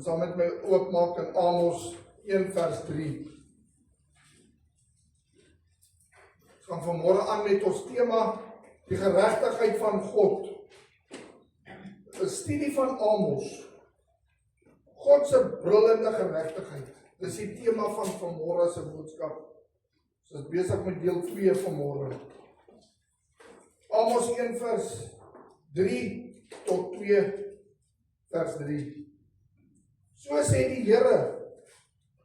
sal met my oopmaak in Amos 1 vers 3. Ons gaan vanmôre aan met ons tema, die geregtigheid van God. 'n Studie van Amos. God se brullende geregtigheid. Dis die tema van vanmôre se boodskap. Ons is besig met deel 2 vanmôre. Amos 1 vers 3 tot 2 vers 3. So sê die Here,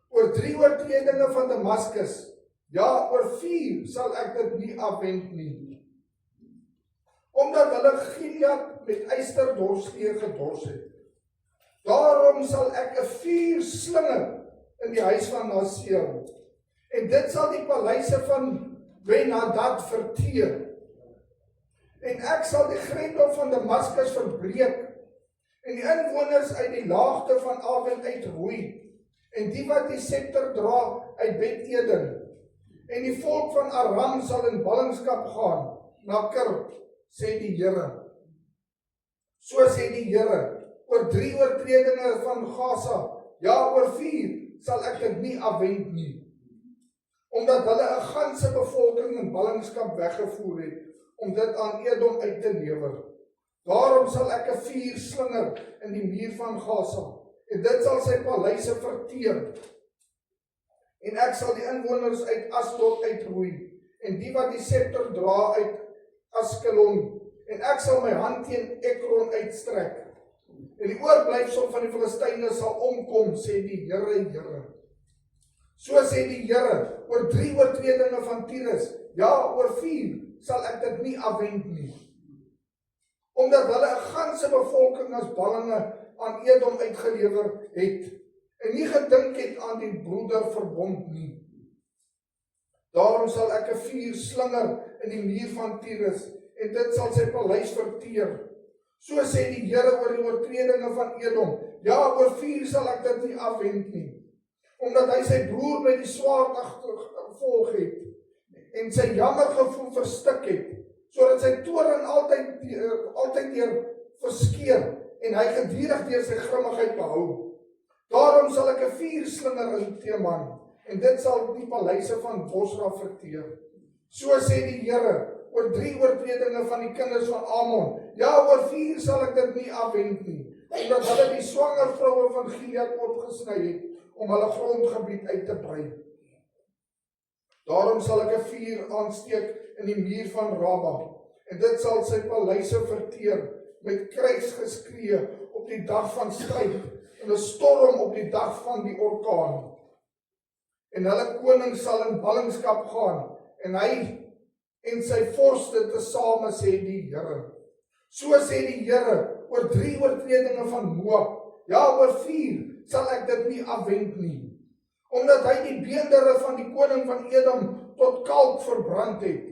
oor 3 oortredinge van Damaskus, ja, oor 4 sal ek dit nie afwend nie. Omdat hulle Gilead met ysterdorsgeur gedors het. Daarom sal ek 'n vuur slinger in die huis van Naseel, en dit sal die paleise van Ben-Hadad verteer. En ek sal die grendel van Damaskus verbreek, en die inwoners uit die laagte van Aven uitroei, en die wat die scepter dra uit Bet-Eden, en die volk van Aram sal in ballingskap gaan na Kir, sê die Here. So sê die Here, oor 3 oortredinge van Gaza, ja, oor 4 sal ek dit nie afwend nie, omdat hulle 'n ganse bevolking in ballingskap weggevoer het, om dit aan Edom uit te lewer. Daarom sal ek 'n vuur slinger in die muur van Gaza, en dit sal sy paleise verteer. En ek sal die inwoners uit Asdod uitroei, en die wat die scepter dra uit Askelon, en ek sal my hand teen Ekron uitstrek, en die oorblyfsel van die Filistyne sal omkom, sê die Here, Here. So sê die Here, oor 3 oortredinge van Tyrus, ja, oor 4 sal ek dit nie afwend nie, omdat hulle 'n ganse bevolking as ballinge aan Edom uitgelewer het, en nie gedink het aan die broederverbond nie. Daarom sal ek 'n vuur slinger in die muur van Tyrus, en dit sal sy paleis verteer. So sê die Here oor die oortredinge van Edom, ja, oor 4 sal ek dit nie afwend nie, omdat hy sy broer met die swaard agtervolg het, en sy jammergevoel verstik het, sodat sy toorn altyd deur verskeer, en hy gedurig deur sy grimmigheid behou. Daarom sal ek 'n vuur slinger in Teman, en dit sal die paleise van Bosra verteer. So sê die Here, oor 3 oortredinge van die kinders van Ammon, ja, oor 4 sal ek dit nie afwend nie, omdat hulle die swanger vroue van Gilead opgesny het, om hulle grondgebied uit te brei. Daarom sal ek 'n vuur aansteek in die muur van Raba, en dit sal sy paleise verteer, met krygsgeskree op die dag van stryd, en 'n storm op die dag van die orkaan. En hulle koning sal in ballingskap gaan, en hy en sy vorste tesame, sê die Here. So sê die Here, oor 3 oortredinge van Moab, ja, oor 4 sal ek dit nie afwend nie, omdat hy die beendere van die koning van Edom tot kalk verbrand het.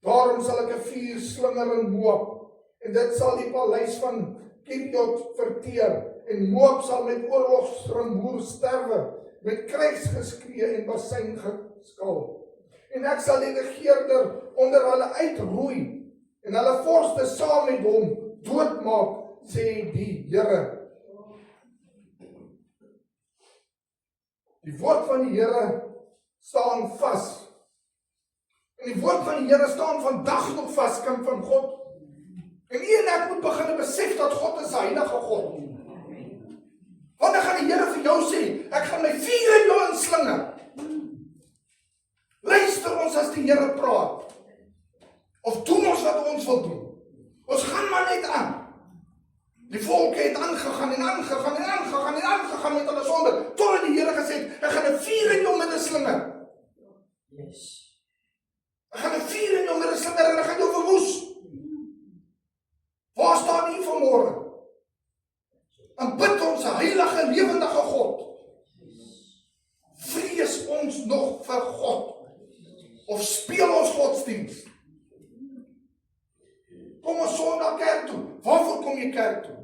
Daarom sal ek 'n vuur slinger in Moab, en dit sal die paleis van Kiriot verteer, en Moab sal met oorlogsrumoer sterwe, met krygsgeskree en basyngeskaal. En ek sal die regeerder onder hulle uitroei, en hulle vorste saam met hom doodmaak, sê die Here. Die woord van die Here staan vas. En die woord van die Here staan vandag nog vas, kind van God. En ek moet begin besef dat God is 'n heilige God. Wanneer gaan die Here vir jou sê, ek gaan my vuur in jou inslinger? Luister ons as die Here praat, of doen ons wat ons wil doen? Ons gaan maar net aan. Die volk het aangegaan en aangegaan en aangegaan en aangegaan met hulle sonde, totdat die Here gesê het, ek gaan 'n vuur in jou midde slinger. Ek gaan 'n vuur in jou midde slinger en ek gaan jou verwoes. Waar staan U vanmôre? En bid ons 'n heilige, lewendige God. Vrees ons nog vir God? Of speel ons godsdienst? Kom ons Sondag kerk toe. Waarvoor kom jy kerk toe?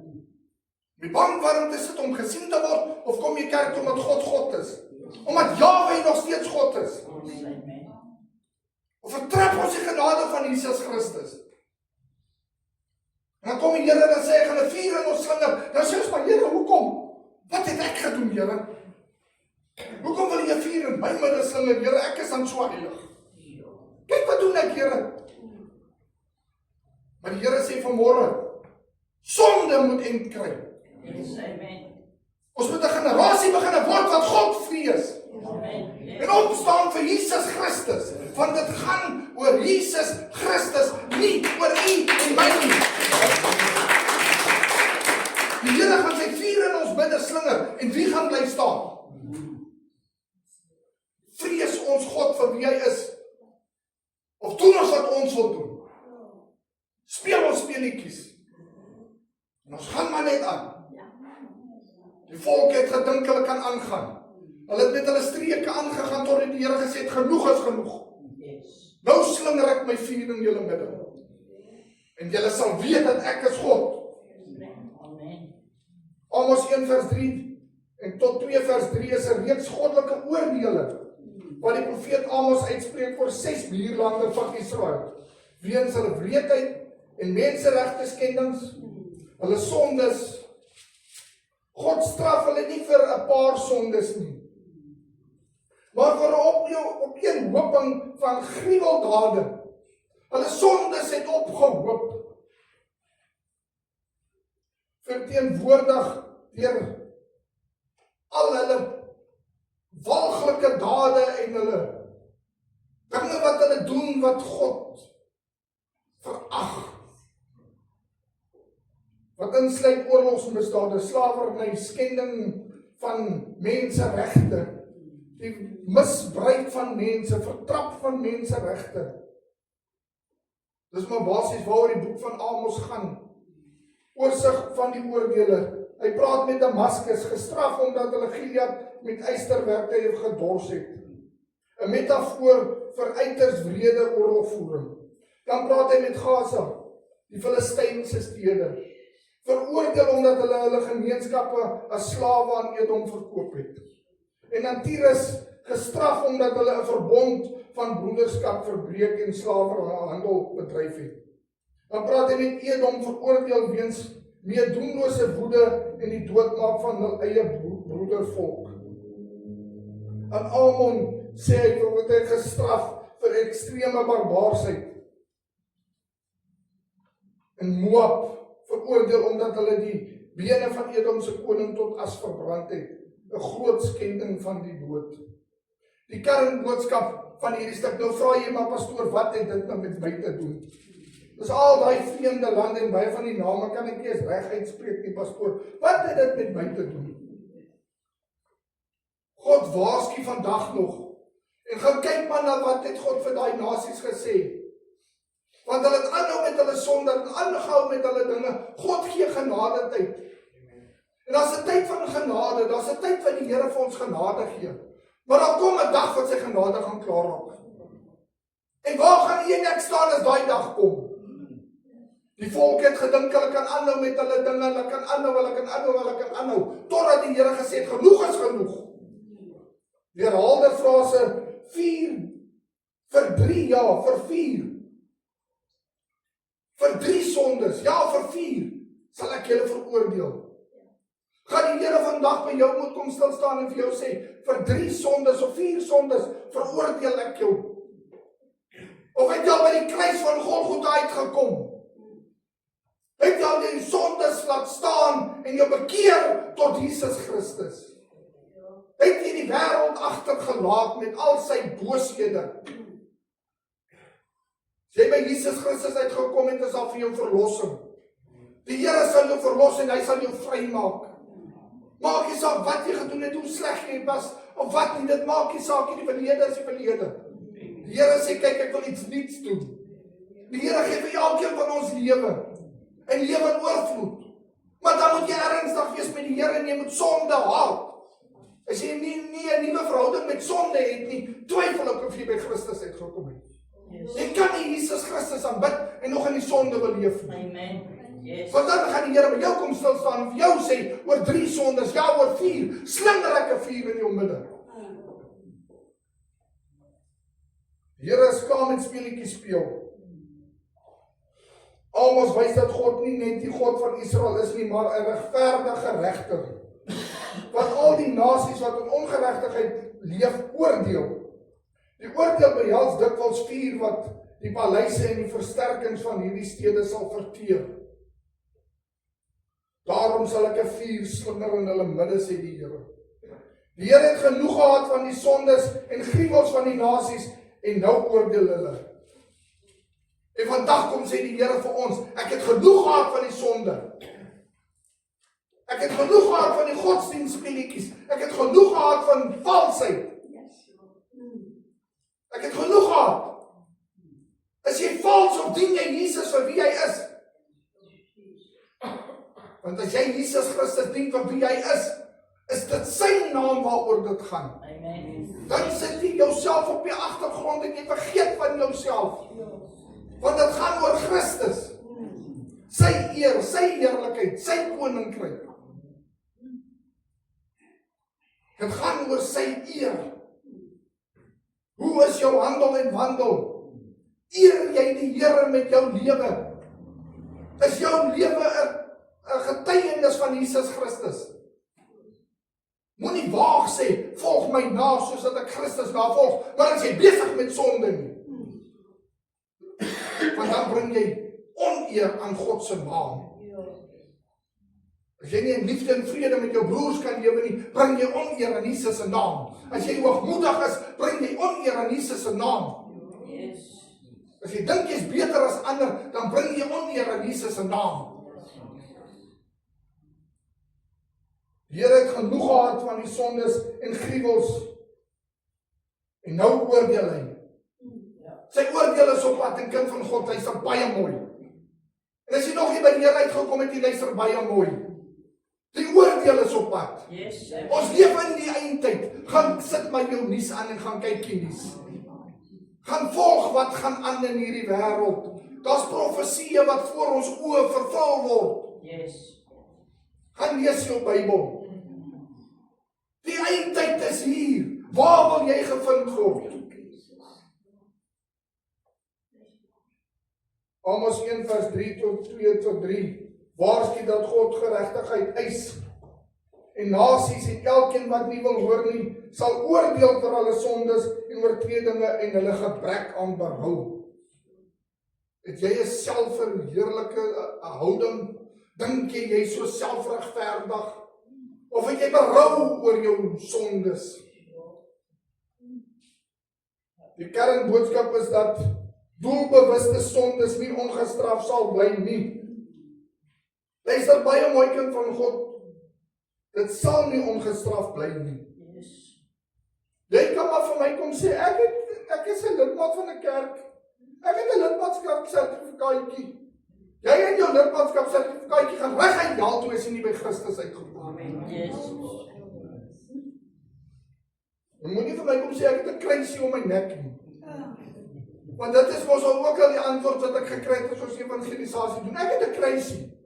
Om bang waarom te sit om gesien te word, of kom jy kerk toe omdat God God is? Omdat Jahwe nog steeds God is? Of vertrap ons die genade van Jesus Christus? En dan kom die Here en sê, ek gaan 'n vuur in ons slinger. Dan sê ons, maar Here, hoekom? gedoen, Here? Hoekom wil jy vuur in my midde slinger, Here? Ek is dan so heilig. Kyk wat doen ek, Here? Maar die Here sê vanmôre, sonde moet eind kry. Ons moet 'n generasie begin word wat God vrees. En opstaan vir Jesus Christus. Want dit gaan oor Jesus Christus, nie oor u en my nie. Die Here gaan sy vuur in ons midde slinger. En wie gaan bly staan? Vrees ons God vir wie hy is? Of doen ons wat ons wil doen? Speel ons speletjies. En ons gaan maar net aan. Die volk het gedink hulle kan aangaan. Hulle het met hulle streke aangegaan tot die Here gesê het, genoeg is genoeg. Nou slinger ek my vuur in julle midde. En julle sal weet dat ek is God. Amos 1 vers 3 en tot 2 vers 3 is 'n reeks goddelike oordeele wat die profeet Amos uitspreek vir 6 buurlande van Israel. Weens hulle wreedheid en menseregte skendings, hulle sondes. God straf hulle nie vir 'n paar sondes nie, maar vir 'n opeenhoping van gruweldade. Hulle sondes het opgehoop. Verteenwoordig deur al hulle walglike dade en hulle dinge wat hulle doen wat God verag. Wat insluit oorlogsmisdade, slawerny, skending van menseregte, die misbruik van mense, vertrap van menseregte. Dis maar basies waaroor die boek van Amos gaan. Oorsig van die oordeele. Hy praat met Damaskus, gestraf omdat hulle Gilead met ysterwerke gedors het. 'n Metafoor vir uiters wrede oorlogvoering. Dan praat hy met Gaza, die Filistynse stede. Veroordeel omdat hulle gemeenskappe as slawe aan Edom verkoop het. En dan Tyrus gestraf omdat hulle 'n verbond van broederskap verbreek en slawerhandel bedryf het. Dan praat hy met Edom, veroordeel weens meedoenlose woede en die doodmaak van hul eie broedervolk. En Amon sê hy word gestraf vir ekstreme barbaarsheid. En Moab veroordeel omdat hulle die bene van Edom se koning tot as verbrand het. 'n Groot skending van die dood. Die kernboodskap van hierdie stuk, nou vra jy maar pastoor, wat het dit nou met my te doen? Dis al daai vreemde lande en baie van die name kan ek nie eens reg uitspreek nie, pastoor. Wat het dit met my te doen? God waarsku vandag nog. En gaan kyk maar na wat het God vir daai nasies gesê. Want hulle het aanhou met hulle sonde, en aangehou met hulle dinge. God gee genade tyd. En daar's 'n tyd van genade, daar's 'n tyd wat die Here vir ons genade gee. Maar dan kom 'n dag wat sy genade gaan klaar raak. En waar gaan jy en ek staan as daai dag kom? Die volk het gedink hulle kan aanhou met hulle dinge, hulle kan aanhou, totdat die Here gesê het, genoeg is genoeg. Die herhaalde frase, 4 vir 3, ja, vir 4. Vir 3 sondes, ja, vir 4, sal ek julle veroordeel. Gaan die Here vandag by jou moet kom stil staan en vir jou sê, vir 3 sondes of 4 sondes, veroordeel ek jou. Of het jy al by die kruis van Golgotha uitgekom? Het jy al die sondes laat staan en jou bekeer tot Jesus Christus? Het jy die wêreld agtergelaat met al sy booshede? As jy by Jesus Christus uitgekom het, is al vir jou verlossing. Die Here sal jou verlos en hy sal jou vrymaak. Maak nie saak wat jy gedoen het, hoe sleg jy was, of wat nie, dit maak nie saak, die verlede is die verlede. Die Here sê, kyk, ek wil iets niets doen. Die Here gee vir elkeen van ons lewe, en lewe in oorvloed. Maar dan moet jy ernstig wees met die Here en jy moet sonde haat. As jy nie 'n nuwe verhouding met sonde het nie, twyfel ek of jy by Christus uitgekom het. Jy kan nie Jesus Christus aanbid en nog in die sonde wil leef nie. Amen. Yes. Want dan gaan die Here by jou kom stil staan en vir jou sê, oor 3 sondes, ja, oor 4, slinger ek 'n vuur in jou midde. Die Here is klaar met speletjies speel. Amos wys dat God nie net die God van Israel is nie, maar 'n regverdige regter. Wat al die nasies wat in ongeregtigheid leef oordeel. Die oordeel behels dikwels vuur wat die paleise en die versterkings van hierdie stede sal verteer. Daarom sal ek 'n vuur slinger in hulle midde, sê die Here. Die Here het genoeg gehad van die sondes en gruwels van die nasies en nou oordeel hulle. En vandag kom sê die Here vir ons, ek het genoeg gehad van die sonde. Ek het genoeg gehad van die godsdienstspeletjies. Ek het genoeg gehad van valsheid. Ek het genoeg gehad. Is jy vals of dien jy Jesus vir wie hy is? Want as jy Jesus Christus dien vir wie hy is dit sy naam waaroor dit gaan. Amen. Dan sit jy jouself op die agtergrond en jy vergeet van jouself. Want dit gaan oor Christus. Sy eer, sy heerlikheid, sy koninkryk. Dit gaan oor sy eer. Hoe is jou handel en wandel? Eer jy die Here met jou lewe? Is jou lewe 'n getuienis van Jesus Christus? Moenie waag sê, volg my na soos dat ek Christus navolg, maar as jy besig met sonde nie. Want dan bring jy oneer aan God se naam. As jy nie in liefde en vrede met jou broers kan lewe nie, bring jy oneer aan Jesus se naam. As jy hoogmoedig is, bring jy oneer aan Jesus se naam. As jy dink jy's beter as ander, dan bring jy oneer aan Jesus se naam. Die Here het genoeg gehad van die sondes en gruwels. En nou oordeel hy. Sy oordeel is op pad, 'n kind van God, hy's baie mooi. En as jy nog nie by die Here uitgekom het, jy luister baie mooi. Die oordeel is op pad. Yes. Ons leef in die eindtyd. Gaan sit maar jou nuus aan en gaan kyk nuus. Gaan volg wat gaan aan in hierdie wêreld. Daar's profesieë wat voor ons oë vervul word. Yes. Gaan lees jou Bybel. Die eindtyd is hier. Waar wil jy gevind word? Amos 1 vers 3 tot 2 tot 3. Waarsku dat God geregtigheid eis. En nasies en elkeen wat nie wil hoor nie, sal oordeel vir hulle sondes en oortredinge en hulle gebrek aan berou. Het jy 'n selfverheerlike houding? Dink jy so selfregverdig? Of het jy berou oor jou sondes? Die kernboodskap is dat doelbewuste sondes nie ongestraf sal bly nie. Luister baie mooi, kind van God. Dit sal nie ongestraf bly nie. Jy kan maar vir my kom sê, ek is 'n lidmaat van 'n kerk. Ek het 'n lidmaatskapsertifikaatjie. Jy en jou lidmaatskapsertifikaatjie gaan reguit hel toe as jy nie by Christus uitgekom het. Amen. Yes. Jy moet nie vir my kom sê ek het 'n kruisie om my nek nie. Want dit is mos ook al die antwoord wat ek gekry het as ons evangelisasie doen. Ek het 'n kruisie.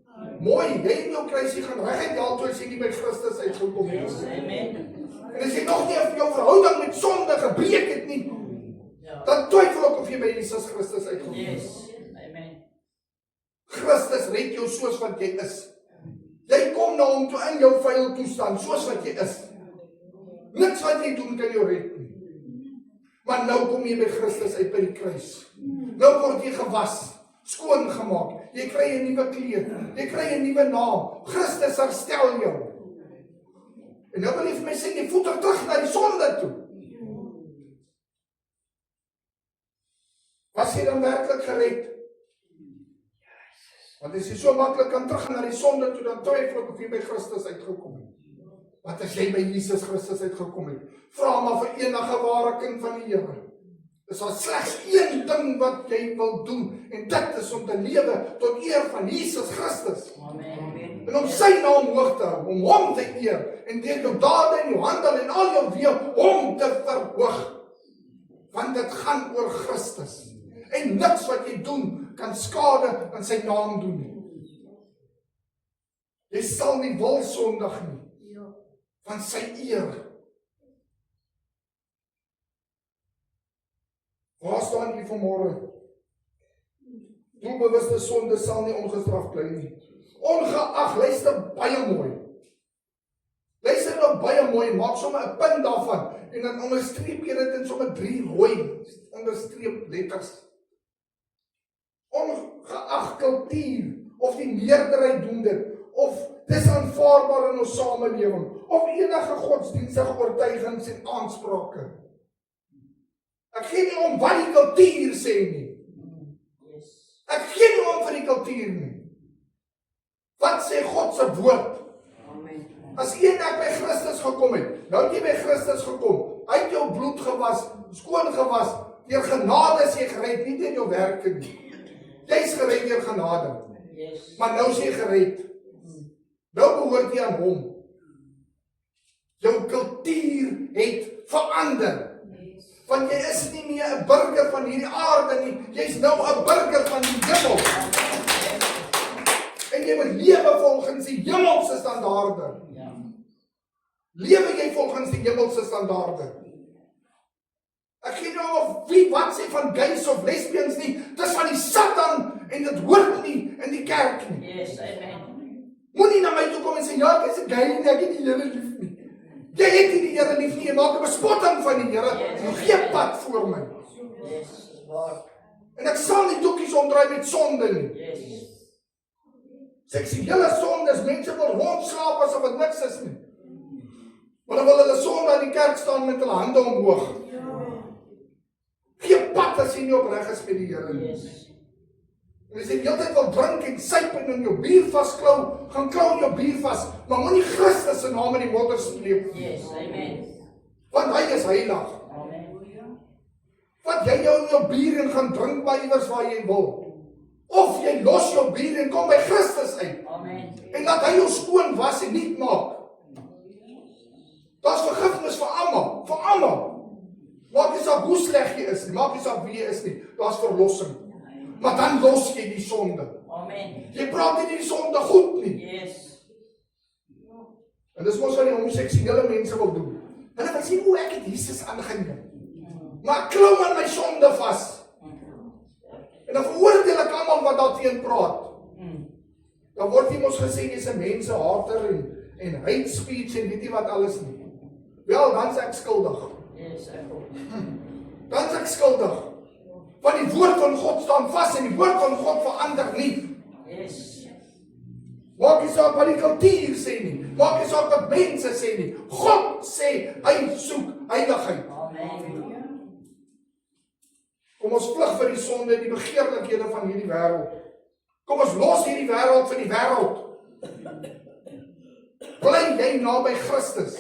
Mooi, jy en jou kruisie gaan reguit hel toe as jy nie by Christus uitgekom het. Yes. Amen. En as jy nog nie of jou verhouding met sonde gebreek het nie, dan twyfel ek of jy by Jesus Christus uitgekom het. Yes. Amen. Christus red jou soos wat jy is. Jy kom na hom toe in jou vuil toestand, soos wat jy is. Niks wat jy doen kan jou red nie. Maar nou kom jy by Christus uit by die kruis. Nou word jy gewas, skoon gemaak. Jy kry 'n nuwe kleed, jy kry 'n nuwe naam. Christus herstel jou. En nou wil jy vir my sê, jy voet terug na die sonde toe. Was jy dan werklik gered? Want as jy so maklik kan terug na die sonde toe, dan twyfel ek of jy by Christus uitgekom het. Want as jy by Jesus Christus uitgekom het, vra maar vir enige ware kind van die Here. Dis al slegs een ding wat jy wil doen, en dit is om te lewe tot eer van Jesus Christus. Amen. En om sy naam hoog te hou, om hom te eer, en deur jou dade en jou handel en al jou weë hom te verhoog. Want dit gaan oor Christus. En niks wat jy doen kan skade aan sy naam doen nie. Jy sal nie wil sondig nie. Van sy eer. Waar staan jy vanmôre? Doelbewuste sonde sal nie ongestraf bly nie. Ongeag, luister baie mooi. Luister nou sommer baie mooi, maak sommer 'n punt daarvan en dan onderstreep jy dit in sommer 3 rooi onderstreep letters. Ongeag kultuur of die meerderheid doen dit of dis aanvaarbaar in ons samelewing of enige godsdienstige oortuigings en aansprake. Ek gee nie om wat die kultuur sê nie. Ek gee nie om vir die kultuur nie. Wat sê God se woord? As ek by Christus gekom het, nou het jy by Christus gekom, hy het jou bloed gewas, skoon gewas, deur genade is jy gered, nie deur jou werke nie. Jy is gered deur genade. Maar nou is jy gered. Nou behoort jy aan hom. Jou kultuur het verander. Want jy is nie meer 'n burger van hierdie aarde nie, jy is nou 'n burger van die hemel. En jy moet lewe volgens die hemelse standaarde. Lewe jy volgens die hemelse standaarde. Ek gee nie om of wie wat sê van gays of lesbians nie, dis van die Satan en dit hoort nie in die kerk nie. Yes, amen. Moenie na my toe kom en sê, ja, ek is 'n gay en ek het die Here lief nie. Jy het nie die Here lief nie, jy maak 'n bespotting van die Here, jy gee pad voor my. Yes, waar. En ek sal nie doekies omdraai met sonde nie. Yes. Seksuele sonde is mense wil rondslaap asof dit niks is nie. Maar dan wil hulle sonde in die kerk staan met hulle hande omhoog. Gee pad as jy nie opreg is met die Here nie. En as jy die hele tyd wil drink en suip en in jou bier vasklou, gaan klou in jou bier vas, maar moenie Christus se naam in die modder sleep. Yes, amen. Want hy is heilig. Amen. Wat jy jou in jou bier en gaan drink by iewers waar jy wil. Of jy los jou bier en kom by Christus uit. Amen. En laat hy jou skoon was en nuut maak. Daar's vergifnis vir almal, vir almal. Maak nie saak hoe sleg jy is nie, maak nie saak wie jy is nie, daar's verlossing. Maar dan los jy die sonde. Amen. Jy praat nie die sonde goed nie. Yes. En dis mos wat die homoseksuele mense wil doen. Hulle wil sê, o, ek het Jesus aangeneem. Maar ek klou aan my sonde vas. En dan veroordeel ek almal wat daarteen praat. Dan word jy mos gesê, jy's 'n mensehater en hate speech en weet nie wat alles nie. Wel, dan is ek skuldig. Yes, Dan is ek skuldig. Want die woord van God staan vas en die woord van God verander nie. Yes. Maak nie saak wat die kultuur sê nie. Maak nie saak wat mense sê nie. God sê, hy soek heiligheid. Amen. Kom ons vlug vir die sonde en die begeerlikhede van hierdie wêreld. Kom ons los hierdie wêreld vir die wêreld. Bly jy naby Christus.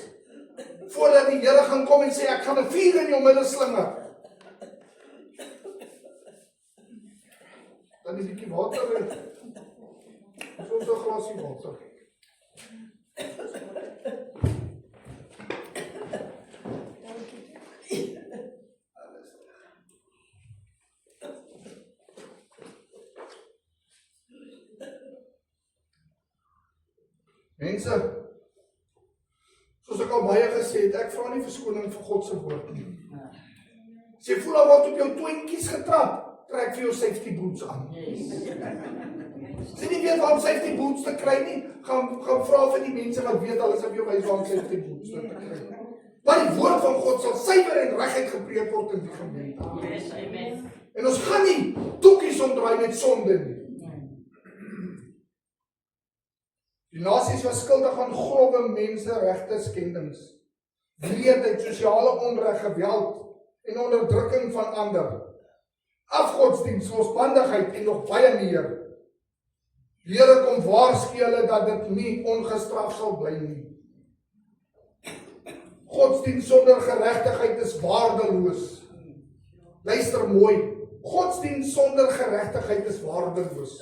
Voordat die Here gaan kom en sê, ek gaan 'n vuur in jou midde slinger. Dan is 'n bietjie water. Soos 'n glasie water. Mense, soos ek al baie gesê het, ek vra nie verskoning vir God se woord nie. As jy voel al word op jou toentjies getrap, trek vir jou safety boots aan. As jy nie weet waar om safety boots te kry nie, gaan vra vir die mense wat weet alles op jou wys waar om safety boots te kry. Maar die woord van God sal suiwer en reguit gepreek word in die gemeente. Yes, amen. En ons gaan nie doekies omdraai met sonde nie. Die nasies was skuldig aan grove menseregte skendings, wreedheid, sosiale onreg, geweld en onderdrukking van ander, afgodsdiens, losbandigheid en nog baie meer. Die Here kom waarsku hulle dat dit nie ongestraf sal bly nie. Godsdiens sonder geregtigheid is waardeloos. Luister mooi. Godsdiens sonder geregtigheid is waardeloos.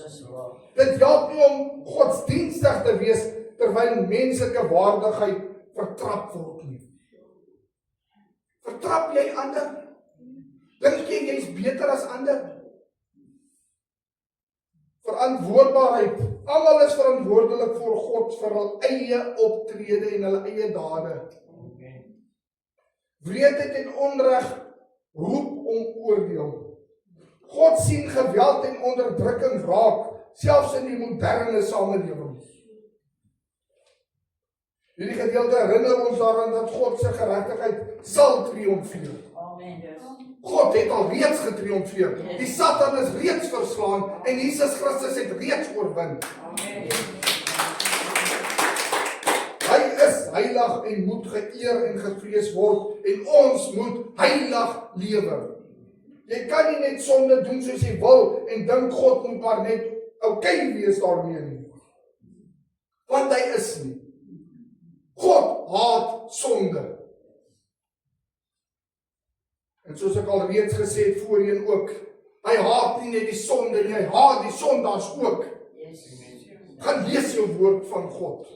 Dit help nie om godsdienstig te wees terwyl menslike waardigheid vertrap word nie. Vertrap jy ander? Dink jy jy's beter as ander? Verantwoordbaarheid. Almal is verantwoordelik voor God vir hul eie optrede en hulle eie dade. Wreedheid en onreg roep om oordeel. God sien geweld en onderdrukking raak, selfs in die moderne samelewing. Hierdie gedeelte herinner ons daaraan dat God se geregtigheid sal triomfeer. Amen. Yes. God het al reeds getriomfeer. Die Satan is reeds verslaan en Jesus Christus het reeds oorwin. Amen. Hy is heilig en moet geëer en gevrees word en ons moet heilig lewe. Jy kan nie net sonde doen soos jy wil en dink God moet maar net okay wees daarmee nie. Want hy is nie. God haat sonde. En soos ek al reeds gesê het voorheen ook, hy haat nie net die sonde nie, hy haat die sondaars ook. Yes. Gaan lees jou woord van God.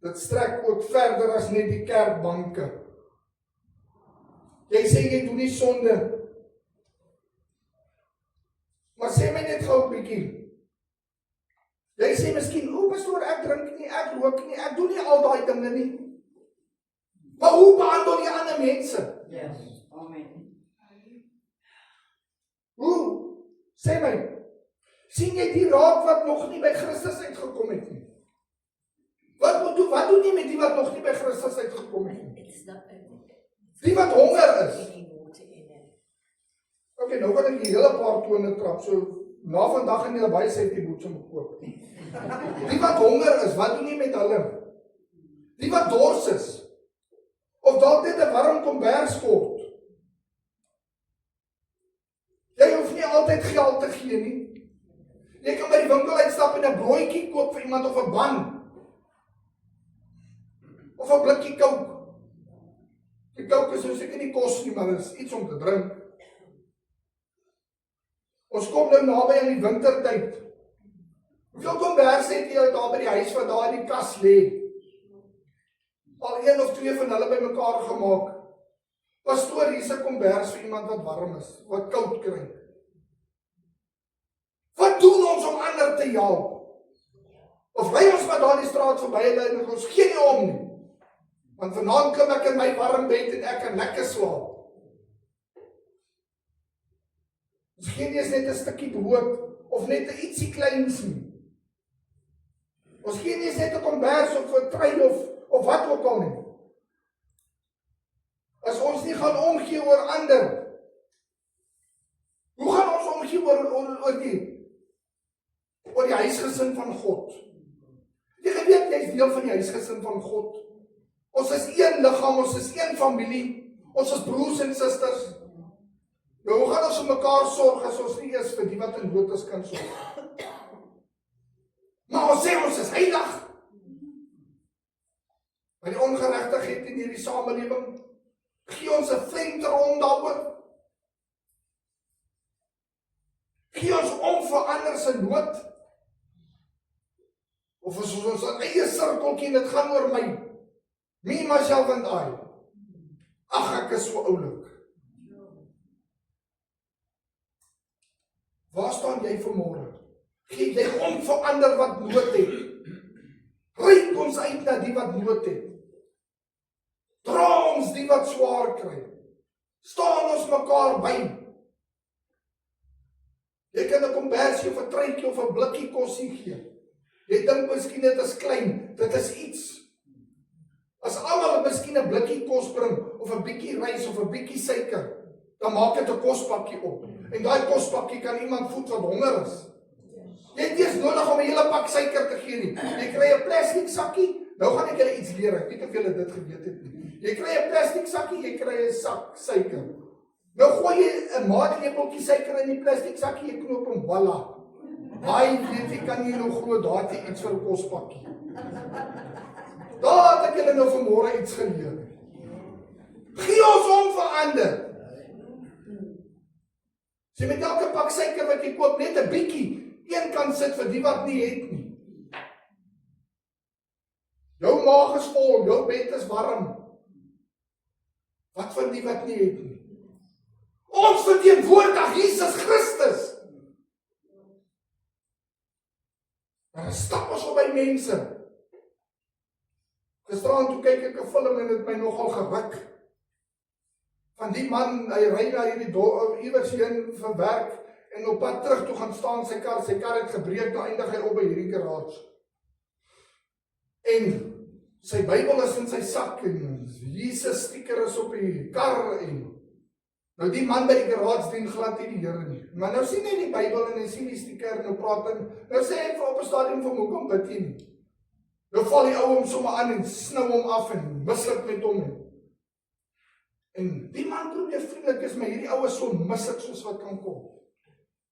Dit strek ook verder as net die kerkbanke. Jy sê jy doen nie sonde. Maar sê my net gou 'n bietjie. Jy sê miskien, pastoor, ek drink nie, ek rook nie, ek doen nie al daai dinge nie. Maar hoe behandel jy ander mense? Yes. Amen. Hoe? Sê my, sien jy die raad wat nog nie by Christus uitgekom het nie? Wat doen jy met die wat nog nie by Christus uitgekom het nie? Die wat honger is. Okay, nou kan ek die hele paar tone trap, so na vandag gaan jy baie sê die boetse moet koop. Die wat honger is, wat doen jy met hulle? Die wat dors is, of dalk net 'n warm kombers kort. Jy hoef nie altyd geld te gee nie. Jy kan by die winkel uitstap en 'n broodjie koop vir iemand of 'n ban. Of 'n blikkie Coke. Die Coke is nou seker nie kos nie, maar dit is iets om te drink. Ons kom nou naby aan die wintertyd. Hoeveel kombers het jy daar by die huis wat daar in die kas lê? Al 1 of 2 van hulle bymekaar gemaak. Pastoor, hier's 'n kombers vir iemand wat warm is, wat koud kry. Wat doen ons om ander te help? Of ry ons maar daar die straat verby en ons gee nie om nie. Want vanaand klim ek in my warm bed en ek kan lekker slaap. Ons gee nie eens net 'n stukkie brood of net 'n ietsie kleins nie. Ons gee nie eens net 'n kombers of 'n trui of wat ook al nie. As ons nie gaan omgee oor ander, hoe gaan ons omgee oor die huisgesin van God? Jy weet, jy is deel van die huisgesin van God. Ons is een liggaam, ons is een familie, ons is broers en susters. Nou, hoe gaan ons vir mekaar sorg as ons nie eers vir die wat in nood is kan sorg? Maar ons sê ons is heilig. Maar die ongeregtigheid in hierdie samelewing, gee ons 'n venterom daaroor. Gee ons om vir ander se nood. Of is ons eie sirkeltjie en dit gaan oor my. Me, myself and I. Ag, ek is so oulik. Waar staan jy vanmôre? Gee jy om vir ander wat nood het? Reik ons uit na die wat nood het. Dra ons die wat swaar kry. Staan ons mekaar by. Jy kan 'n kombersie of 'n truitjie of 'n blikkie kosie gee. Jy dink miskien dit is klein, dit is iets. As almal miskien 'n blikkie kos bring, of 'n bietjie rys of 'n bietjie suiker, dan maak dit 'n kospakkie op. En daai kospakkie kan iemand voed wat honger is. Jy het eers nodig om 'n hele pak suiker te gee nie. Jy kry 'n plastiek sakkie, nou gaan ek julle iets leer, ek weet of julle dit geweet het nie. Jy kry 'n plastiek sakkie, jy kry 'n sak suiker. Nou gooi jy 'n maatlepeltjie suiker in die plastiek sakkie, jy knoop hom, voilà. Daai weet jy kan nie nou glo daai het iets vir 'n kospakkie. Daar het ek julle nou vanmôre iets geleer. Gee ons om vir ander. As jy met elke pak suiker wat jy koop net 'n bietjie een kan sit vir die wat nie het nie. Jou maag is vol, jou bed is warm. Wat van die wat nie het nie? Ons verteenwoordig Jesus Christus. Dan stap ons op by mense. Gisteraan toe kyk ek 'n film en dit my nogal geruk. Van die man, hy ry na hierdie iewers heen vir werk en op pad terug toe gaan staan sy kar het gebreek, nou eindig hy op by hierdie garage. En sy Bybel is in sy sak en Jesus stiker is op die kar en nou die man by die garage dien glad nie die Here nie. Maar nou sien hy die Bybel en hy sien die stiker en nou praat en nou sê hy op 'n stadium van hoekom bid jy nie? Nou val die ou hom sommer aan en snou hom af en mislik met hom. En die man probeer vriendelik is, maar hierdie ou is so mislik soos wat kan kom.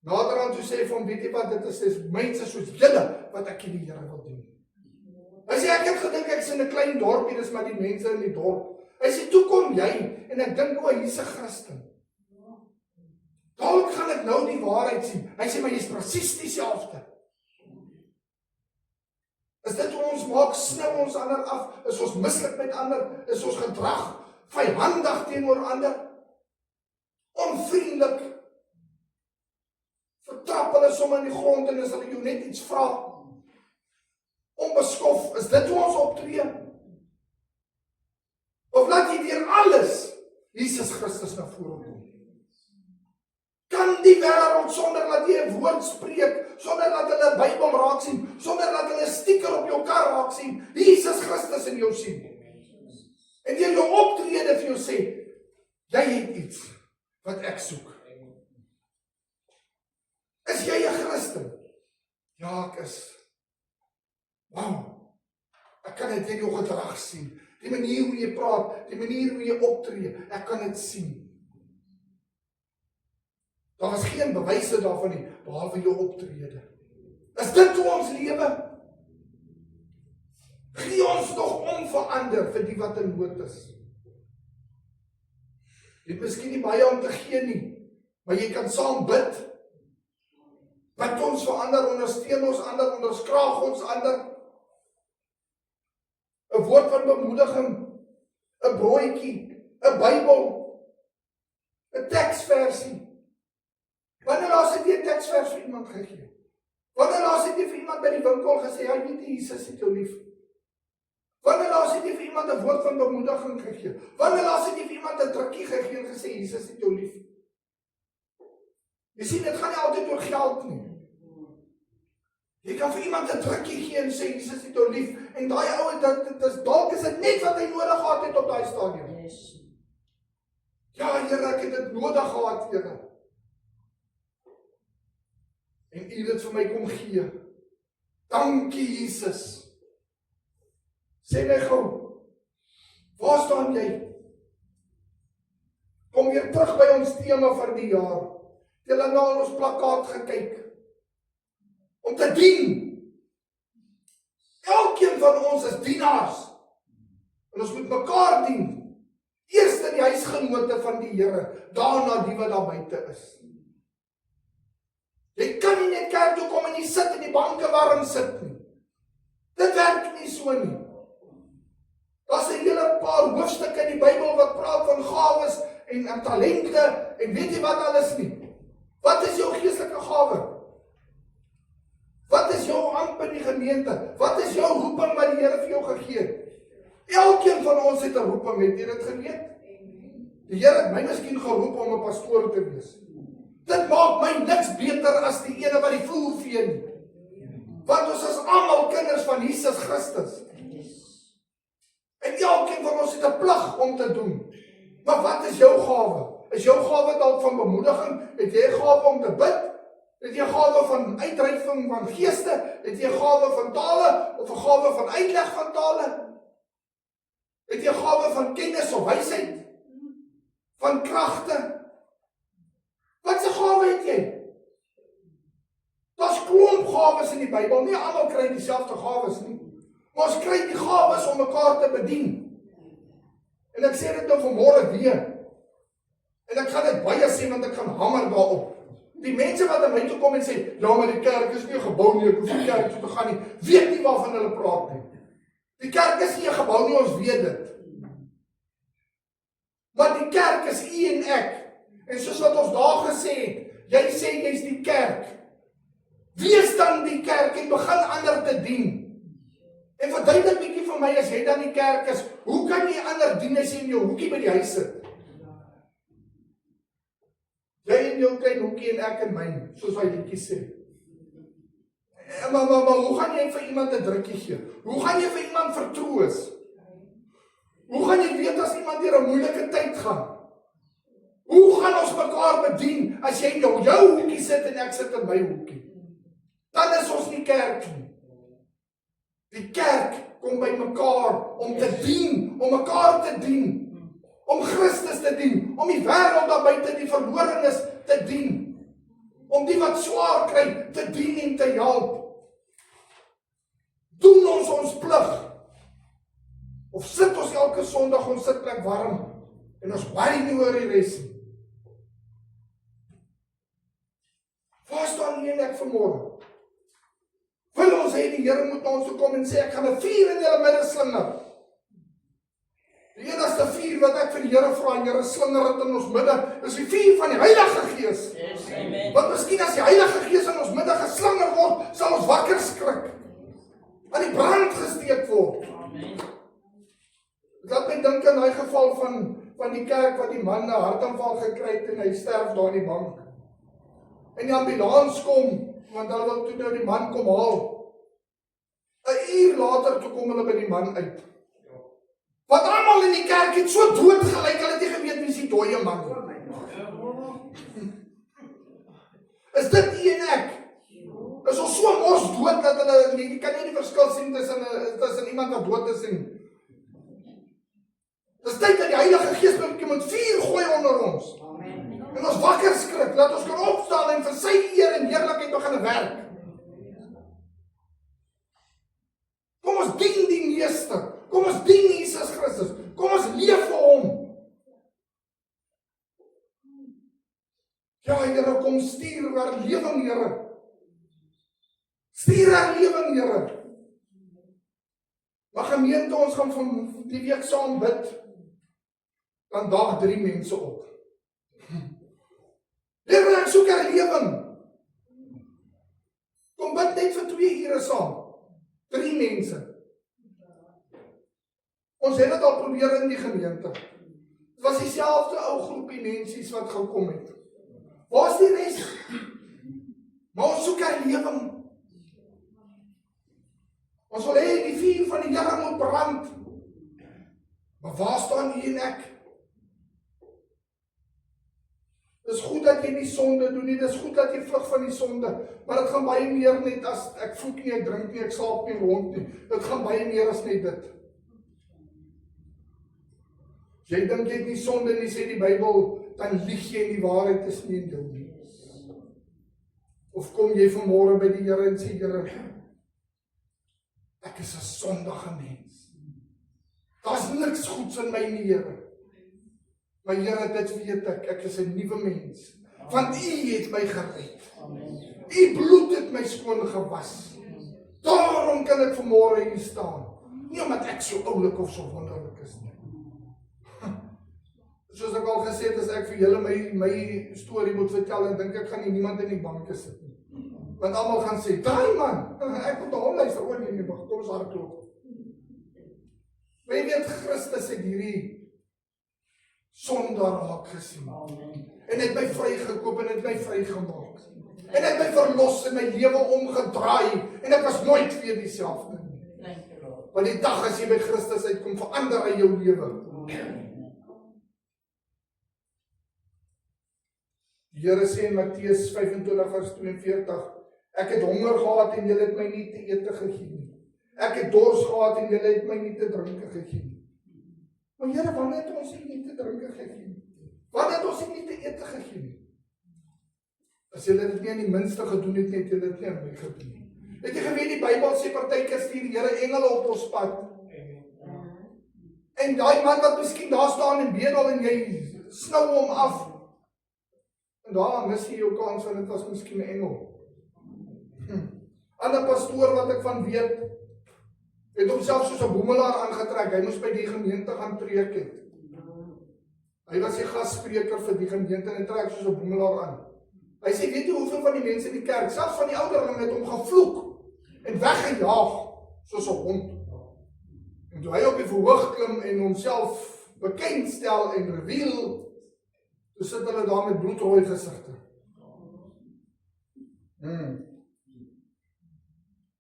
Naderhand toe sê hy vir hom, weet jy wat, dit is mense soos julle wat ek die Here wil dien. Hy sê, ek het gedink ek is in 'n klein dorpie, dis maar die mense in die dorp. Hy sê, toe kom jy, en ek dink, hier's 'n Christen. Dalk gaan ek nou die waarheid sien. Hy sê, maar jy's presies dieselfde. Is dit hoe ons maak, snou ons ander af, is ons mislik met ander, is ons gedrag vyhandig teenoor ander, onvriendelik, vertrap hulle sommer in die grond en as hulle jou net iets vra, onbeskof, is dit hoe ons optree? Of laat jy deur alles Jesus Christus na vore kom? Kan die wêreld sonder dat jy 'n woord spreek, sonder dat hulle 'n Bybel raak sien, sonder dat hulle 'n stiker op jou kar raak sien, Jesus Christus in jou sien? En jy jou optrede vir jou sê, jy het iets wat ek soek. Is jy 'n Christen? Ja, ek is. Wow, ek kan dit in jou gedrag sien, die manier hoe jy praat, die manier hoe jy optree, ek kan dit sien. Daar is geen bewyse daarvan nie, behalwe jou optrede. Is dit hoe ons lewe? Gee ons nog onverander vir die wat in nood is. Jy het miskien nie baie om te gee nie, maar jy kan saam bid. Bid ons verander, ondersteun ons ander, onderskraag ons ander. 'n woord van bemoediging, 'n broodjie, 'n Bybel, 'n teksversie. Wanneer laas het jy 'n teksvers vir iemand gegee? Wanneer laas het jy vir iemand by die winkel gesê, "Hy weet Jesus het jou lief"? Wanneer laas het jy vir iemand 'n woord van bemoediging gegee? Wanneer laas het jy vir iemand 'n drukkie gegee en gesê, "Jesus het jou lief"? Jy sien, dit gaan nie altyd oor geld nie. Jy kan vir iemand 'n drukkie gee en sê, "Jesus het jou lief", en daai ou, dalk is dit net wat hy nodig gehad het op daai stadium. Yes. Ja, Here, ek het dit nodig gehad, Here. En U dit vir my kom gee. Dankie, Jesus. Sê my gou, waar staan jy? Kom weer terug by ons tema vir die jaar. Jy het na ons plakkaat gekyk. Om te dien. Elkeen van ons is dienaars. En ons moet mekaar dien. Eers in die huisgenote van die Here, daarna die wat daar buite is. Jy kan nie net kerk toe kom en nie sit in die banke warm sit nie. Dit werk nie so nie. Daar's 'n hele paar hoofstukke in die Bybel wat praat van gawes en talente en weet jy wat alles nie. Wat is jou geestelike gawe? Wat is jou amp in die gemeente? Wat is jou roeping wat die Here vir jou gegee het? Elkeen van ons het 'n roeping, het jy dit geweet? Die Here het my miskien geroep om 'n pastoor te wees. Dit maak my niks beter as die ene wat die vloer vee nie. Want ons is almal kinders van Jesus Christus. En elkeen van ons het 'n plig om te doen. Maar wat is jou gawe? Is jou gawe dalk van bemoediging? Het jy 'n gawe om te bid? Het jy 'n gawe van uitdrywing van geeste? Het jy 'n gawe van tale of 'n gawe van uitleg van tale? Het jy 'n gawe van kennis of wysheid? Van kragte? Wat 'n gawe het jy? Daar's klomp gawes in die Bybel. Nie almal kry dieselfde gawes nie. Maar ons kry die gawes om mekaar te bedien. En ek sê dit nou vanmôre weer. En ek gaan dit baie sê want ek gaan hamer daarop. Die mense wat aan my toe kom en sê, "Ja, maar die kerk is nie 'n gebou nie, ek hoef nie kerk toe te gaan nie," weet nie waarvan hulle praat nie. Die kerk is nie 'n gebou nie, ons weet dit. Maar die kerk is u en ek. En soos wat ons daar gesê het, jy sê jy's die kerk. Wees dan die kerk en begin ander te dien. En verduidelik bietjie vir my, as jy dan die kerk is, hoe kan jy ander dien as jy in jou hoekie by die huis sit? Jy in jou klein hoekie en ek in myne, soos hy liedjie sê. Maar hoe gaan jy vir iemand 'n drukkie gee? Hoe gaan jy vir iemand vertroos? Hoe gaan jy weet as iemand deur 'n moeilike tyd gaan? Hoe gaan ons mekaar bedien as jy nou jou hoekie sit en ek sit in my hoekie? Dan is ons nie kerk nie. Die kerk kom by mekaar om te dien, om mekaar te dien, om Christus te dien, om die wêreld daar buite, die verlorenes te dien, om die wat swaar kry te dien en te help. Doen ons plig, of sit ons elke Sondag ons sitplek warm en ons worry nie oor die res nie. Waar staan jy en ek vanmôre? Wil ons hê die Here moet na ons toe kom en sê ek gaan 'n vuur in julle midde slinger? Die enigste vuur wat ek vir die Here vra, Here slinger dit in ons midde, is die vuur van die Heilige Gees. Yes, amen. Want miskien as die Heilige Gees in ons midde geslinger word, sal ons wakker skrik, aan die brand gesteek word. Amen. Dit laat my dink aan daai geval van die kerk wat die man 'n hartaanval gekry het en hy sterf daar in die bank. En die ambulans kom, want hulle wil toe nou die man kom haal. 'n uur later toe kom hulle by die man uit. Want almal in die kerk het so dood gelyk, hulle het nie geweet wie is die dooie man nie. Is dit u en ek? Is ons so mors dood dat hulle, jy kan nie die verskil sien tussen iemand wat dood is en... Dis tyd dat die Heilige Gees moet vuur gooi onder ons. Amen. En ons wakker skrik, laat ons kan opstaan en vir sy eer en heerlikheid begin werk. Kom ons dien die Meester. Kom ons dien Jesus Christus. Kom ons leef vir hom. Ja, Here, kom stuur herlewing, Here. Stuur herlewing, Here. Maar gemeente, ons gaan van die week saam bid. Dan daag 3 mense op. Here, ek soek herlewing. Kom bid net vir 2 ure saam. 3 mense. Ons het dit al probeer in die gemeente. Dit was dieselfde ou groepie mensies wat gekom het. Waar is die res? Maar ons soek herlewing. Ons wil hê die vuur van die Here moet brand. Maar waar staan u en ek? Dis goed dat jy nie sonde doen nie, dis goed dat jy vlug van die sonde, maar dit gaan baie meer net as ek vloek nie, ek drink nie, ek slaap nie rond nie. Dit gaan baie meer as net dit. As jy dink jy het nie sonde nie, sê die Bybel, dan lieg jy en die waarheid is nie in jou nie. Of kom jy vanmôre by die Here en sê, Here, ek is 'n sondige mens. Daar's niks goeds in my nie, Here. Maar Here, dit weet ek is 'n nuwe mens. Want U het my gered. U bloed het my skoon gewas. Daarom kan ek vanmôre hier staan. Nie omdat ek so oulik of so wonderlik is nie. Soos ek al gesê het, as ek vir julle my storie moet vertel, en dink ek gaan nie niemand in die banke sit nie. Want almal gaan sê, "Daai man, ek moet hom luister." O nee, kom ons hardloop. Maar jy weet, Christus het hierdie sondaar raak gesien. En het my vrygekoop en het my vrygemaak. En het my verlos en my lewe omgedraai. En ek was nooit weer dieselfde nie. Want die dag as jy by Christus uitkom, verander hy jou lewe. Die Here sê in Matteus 25 vers 42, ek het honger gehad en julle het my nie te ete gegee nie. Ek het dors gehad en julle het my nie te drinke gegee nie. Maar Here, wanneer het ons nie te drinke gegee nie? Wanneer het ons nie te ete gegee nie? As julle dit nie aan die minste gedoen het, het julle dit nie aan my gedoen nie. Het jy geweet, die Bybel sê partykeer stuur die Here engele op ons pad. En daai man wat miskien daar staan en bedel en jy snou hom af. En daar mis jy jou kans, want dit was miskien 'n engel. Ander pastoor wat ek van weet, het homself soos 'n boemelaar aangetrek. Hy moes by die gemeente gaan preek het. Hy was die gasspreker vir die gemeente en hy trek soos 'n boemelaar aan. Hy sê, weet jy hoeveel van die mense in die kerk, selfs van die ouderlinge, het hom gevloek en weggejaag soos 'n hond. En toe hy op die verhoog klim en homself bekendstel en reveal, toe sit hulle daar met bloedrooi gesigte.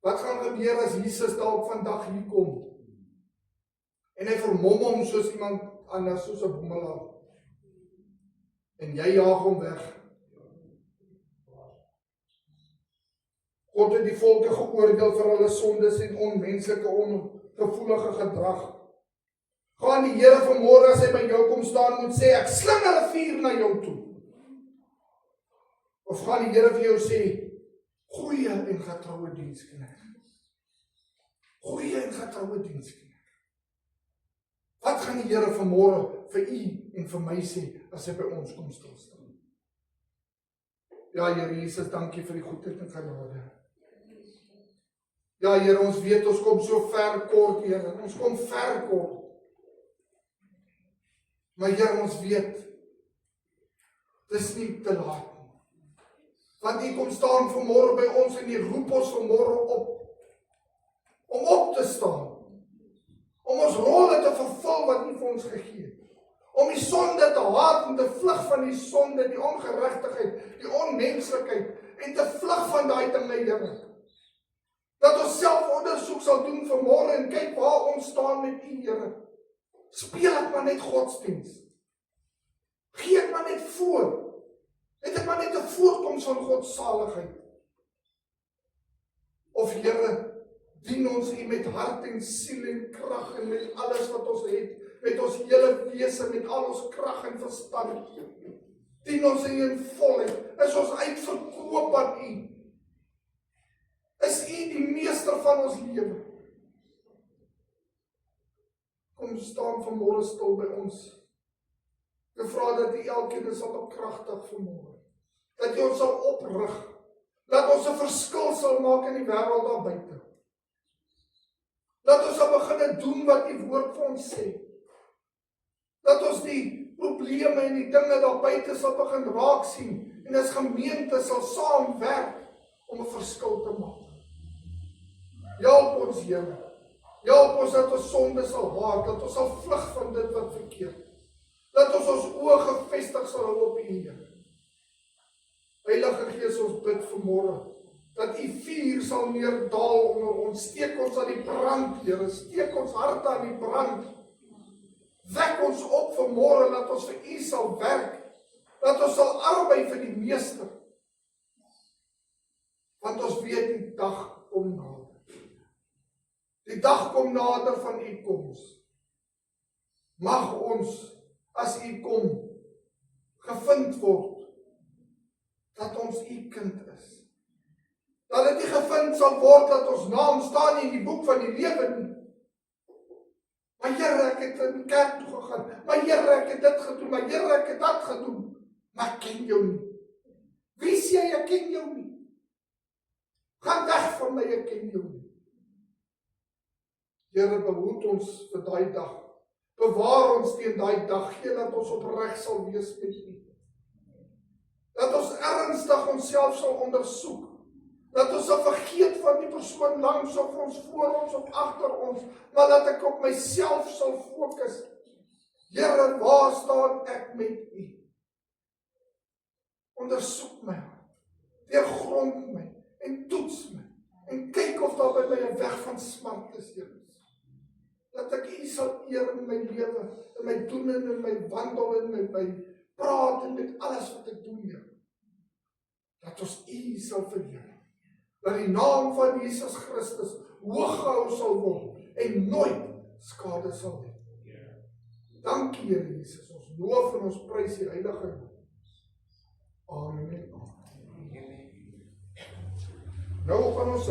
Wat gaan gebeur as Jesus dalk vandag hier kom? En hy vermom hom soos iemand anders, soos 'n boemelaar. En jy jaag hom weg. God het die volke geoordeel vir hulle sondes en onmenslike, ongevoelige gedrag. Gaan die Here vanmôre as hy by jou kom staan moet sê, ek sling hulle vuur na jou toe? Of gaan die Here vir jou sê, goeie en getroue diensknegt. Goeie en getroue diensknegt. Wat gaan die Here vanmôre vir u en vir my sê as hy by ons kom stilstaan? Ja, Here Jesus, dankie vir die goedheid en genade. Ja, Here, ons weet ons kom so ver kort, Here. Ons kom ver kort. Maar Here, ons weet, dis nie te laat nie. Want U kom staan vanmôre by ons en U roep ons vanmôre op, om op te staan, om ons rolle te vervul wat U vir ons gegee het, om die sonde te haat en te vlug van die sonde, die ongeregtigheid, die onmenslikheid, en te vlug van daai dinge, Here. Dat ons self ondersoek sal doen vanmôre en kyk waar ons staan met U, Here. Speel ek maar net godsdiens. Gee ek maar net voor. Het ek maar net 'n voorkoms van God saligheid. Of Here, dien ons U met hart en siel en krag en met alles wat ons het, met ons hele wese, met al ons krag en verstand. Dien ons U in volheid. Is ons uitverkoop aan U. Is U die meester van ons lewe. Kom staan vanmôre stil by ons. Ek vra dat U elkeen sal bekragtig vanmôre. Dat U ons sal oprig. Dat ons 'n verskil sal maak in die wêreld daar buite. Dat ons sal begin doen wat U woord vir ons sê. Dat ons die probleme en die dinge daar buite sal begin raak sien. En as gemeente sal saamwerk om 'n verskil te maak. Help ons, Here. Help ons dat ons sonde sal haat, dat ons sal vlug van dit wat verkeerd is. Dat ons oë gefestig sal hou op U, Here. Heilige Gees, ons bid vanmôre, dat U vuur sal neerdal onder ons. Steek ons aan die brand, Here. Steek ons harte aan die brand. Wek ons op vanmôre, dat ons vir U sal werk. Dat ons sal arbei vir die Meester. Want ons weet die dag kom nader. Die dag kom nader van U koms. Mag ons, as U kom, gevind word, dat ons U kind is. Dat dit nie gevind sal word, dat ons naam staan in die boek van die lewe nie. Maar Here, ek het in die kerk toe gegaan. Maar Here, ek het dit gedoen. Maar Here, ek het dat gedoen. Maar ek ken jou nie. Wie sê ek ken jou nie? Gaan weg van my, ek ken jou nie. Here, behoed ons vir daai dag. Bewaar ons teen daai dag. Gee dat ons opreg sal wees met U. Dat ons ernstig onsself sal ondersoek. Dat ons sal vergeet van die persoon langs of ons, voor ons of agter ons, maar dat ek op myself sal fokus. Here, waar staan ek met U? Ondersoek my hart. Deurgrond my en toets my. En kyk of daar by my 'n weg van smart is, Here. Dat ek U sal eer in my lewe, in my doen en in my wandel en in my praat en met alles wat ek doen, Here. Dat ons U sal verheerlik. Dat die naam van Jesus Christus hoog gehou sal word en nooit skade sal hê. Dankie, Here Jesus. Ons loof en ons prys U heilige naam. Amen. Nou gaan ons